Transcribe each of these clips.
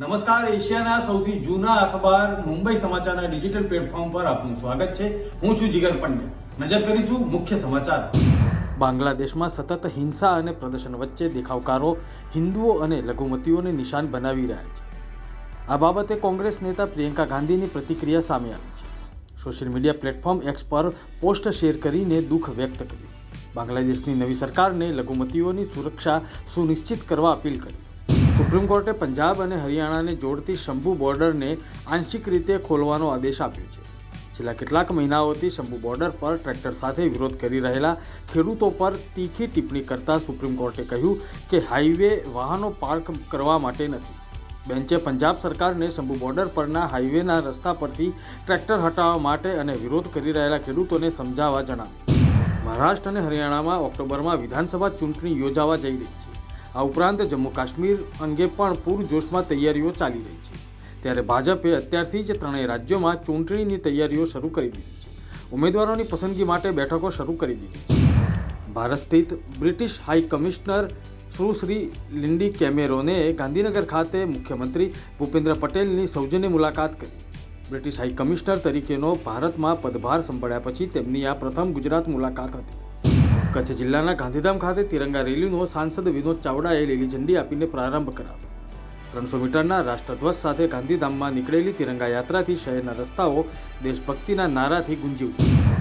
નમસ્કાર, એશિયાના સૌથી જૂના અખબાર મુંબઈ સમાચારના ડિજિટલ પ્લેટફોર્મ પર આપનું સ્વાગત છે। હું છું જીગર પંડ્યા। નજર કરીશું મુખ્ય સમાચાર। બાંગ્લાદેશમાં સતત હિંસા અને પ્રદર્શન વચ્ચે દેખાવકારો હિન્દુઓ અને લઘુમતીઓને નિશાન બનાવી રહ્યા છે। આ બાબતે કોંગ્રેસ નેતા પ્રિયંકા ગાંધીની પ્રતિક્રિયા સામે આવી છે। સોશિયલ મીડિયા પ્લેટફોર્મ એક્સ પર પોસ્ટ શેર કરીને દુઃખ વ્યક્ત કર્યું। બાંગ્લાદેશની નવી સરકારને લઘુમતીઓની સુરક્ષા સુનિશ્ચિત કરવા અપીલ કરી। સુપ્રીમ કોર્ટે પંજાબ અને હરિયાણાને જોડતી શંભુ બોર્ડરને આંશિક રીતે ખોલવાનો આદેશ આપ્યો છે। છેલ્લા કેટલાક મહિનાઓથી શંભુ બોર્ડર પર ટ્રેક્ટર સાથે વિરોધ કરી રહેલા ખેડૂતો પર તીખી ટિપ્પણી કરતા સુપ્રીમ કોર્ટે કહ્યું કે હાઈવે વાહનો પાર્ક કરવા માટે નથી। બેન્ચે પંજાબ સરકારને શંભુ બોર્ડર પરના હાઈવેના રસ્તા પરથી ટ્રેક્ટર હટાવવા માટે અને વિરોધ કરી રહેલા ખેડૂતોને સમજાવવા જણાવ્યું। મહારાષ્ટ્ર અને હરિયાણામાં ઓક્ટોબરમાં વિધાનસભા ચૂંટણી યોજાવા જઈ રહી છે। આ ઉપરાંત જમ્મુ કાશ્મીર અંગે પણ પૂરજોશમાં તૈયારીઓ ચાલી રહી છે। ત્યારે ભાજપે અત્યારથી જ ત્રણેય રાજ્યોમાં ચૂંટણીની તૈયારીઓ શરૂ કરી દીધી છે। ઉમેદવારોની પસંદગી માટે બેઠકો શરૂ કરી દીધી છે। ભારત સ્થિત બ્રિટિશ હાઈ કમિશનર સુશ્રી લિન્ડી કેમેરોને ગાંધીનગર ખાતે મુખ્યમંત્રી ભૂપેન્દ્ર પટેલની સૌજન્ય મુલાકાત કરી। બ્રિટિશ હાઈ કમિશનર તરીકેનો ભારતમાં પદભાર સંભાળ્યા પછી તેમની આ પ્રથમ ગુજરાત મુલાકાત હતી। કચ્છ જિલ્લાના ગાંધીધામ ખાતે તિરંગા રેલીનો સાંસદ વિનોદ ચાવડાએ લીલી ઝંડી આપીને પ્રારંભ કરાવ્યો। 300 મીટરના રાષ્ટ્રધ્વજ સાથે ગાંધીધામમાં નીકળેલી તિરંગા યાત્રાથી શહેરના રસ્તાઓ દેશભક્તિના નારાથી ગુંજી ઉઠ્યા।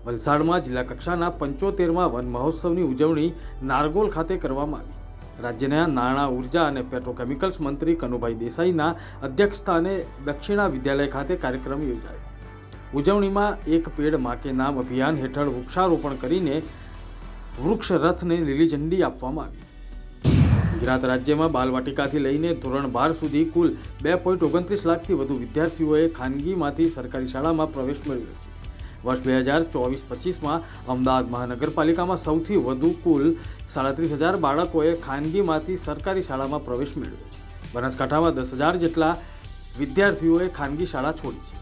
વલસાડમાં જિલ્લા કક્ષાના 75મા વન મહોત્સવની ઉજવણી નારગોલ ખાતે કરવામાં આવી। રાજ્યના નાણાં, ઉર્જા અને પેટ્રોકેમિકલ્સ મંત્રી કનુભાઈ દેસાઈના અધ્યક્ષસ્થાને દક્ષિણા વિદ્યાલય ખાતે કાર્યક્રમ યોજાયો। ઉજવણીમાં એક પેડ માં કે નામ અભિયાન હેઠળ વૃક્ષારોપણ કરીને વૃક્ષ રથને લીલી ઝંડી આપવામાં આવી। ગુજરાત રાજ્યમાં બાલવાટિકાથી લઈને ધોરણ 12 સુધી કુલ 2.29 લાખથી વધુ વિદ્યાર્થીઓએ ખાનગીમાંથી સરકારી શાળામાં પ્રવેશ મેળવ્યો છે। વર્ષ 2024-25માં અમદાવાદ મહાનગરપાલિકામાં સૌથી વધુ કુલ 37,000 બાળકોએ ખાનગીમાંથી સરકારી શાળામાં પ્રવેશ મેળવ્યો છે। બનાસકાંઠામાં 10,000 જેટલા વિદ્યાર્થીઓએ ખાનગી શાળા છોડી છે।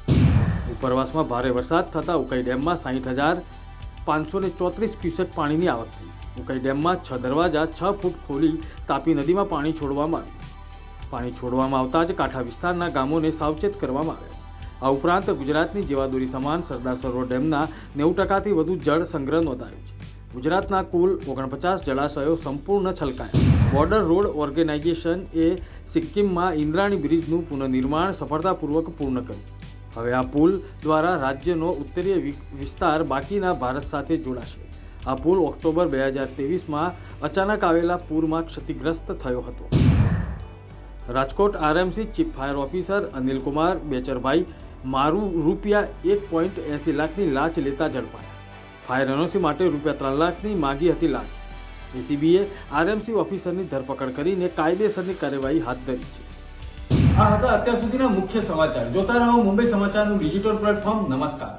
ઉપરવાસમાં ભારે વરસાદ થતાં ઉકાઈ ડેમમાં 60,534 ક્યુસેક પાણીની આવક થઈ। ઉકાઈ ડેમમાં 6 દરવાજા 6 ફૂટ ખોલી તાપી નદીમાં પાણી છોડવામાં આવ્યું। પાણી છોડવામાં આવતા જ કાંઠા વિસ્તારના ગામોને સાવચેત કરવામાં આવ્યા છે। આ ઉપરાંત ગુજરાતની જીવાદોરી સમાન સરદાર સરોવર ડેમના 90%થી વધુ જળ સંગ્રહ નોંધાયો છે। ગુજરાતના કુલ 49 જળાશયો સંપૂર્ણ છલકાયા છે। બોર્ડર રોડ ઓર્ગેનાઇઝેશન એ સિક્કિમમાં ઇન્દ્રાણી બ્રિજનું પુનઃનિર્માણ સફળતાપૂર્વક પૂર્ણ કર્યું। હવે આ પુલ દ્વારા રાજ્યનો ઉત્તરીય વિસ્તાર બાકીના ભારત સાથે જોડાશે। આ પુલ ઓક્ટોબર 2023માં અચાનક આવેલા પૂરમાં ક્ષતિગ્રસ્ત થયો હતો। Rajkot RMC chief fire officer Anilkumar Becharbhai મારું ₹1.80 લાખની લાંચ લેતા ઝડપાયા। ફાયર એનઓસી માટે ₹3 લાખની માગી હતી લાંચ। એસીબીએ આરએમસી ઓફિસરની ધરપકડ કરીને કાયદેસરની કાર્યવાહી હાથ ધરી છે। આ હતા અત્યાર સુધીના મુખ્ય સમાચાર। જોતા રહો મુંબઈ સમાચારનું ડિજિટલ પ્લેટફોર્મ। નમસ્કાર।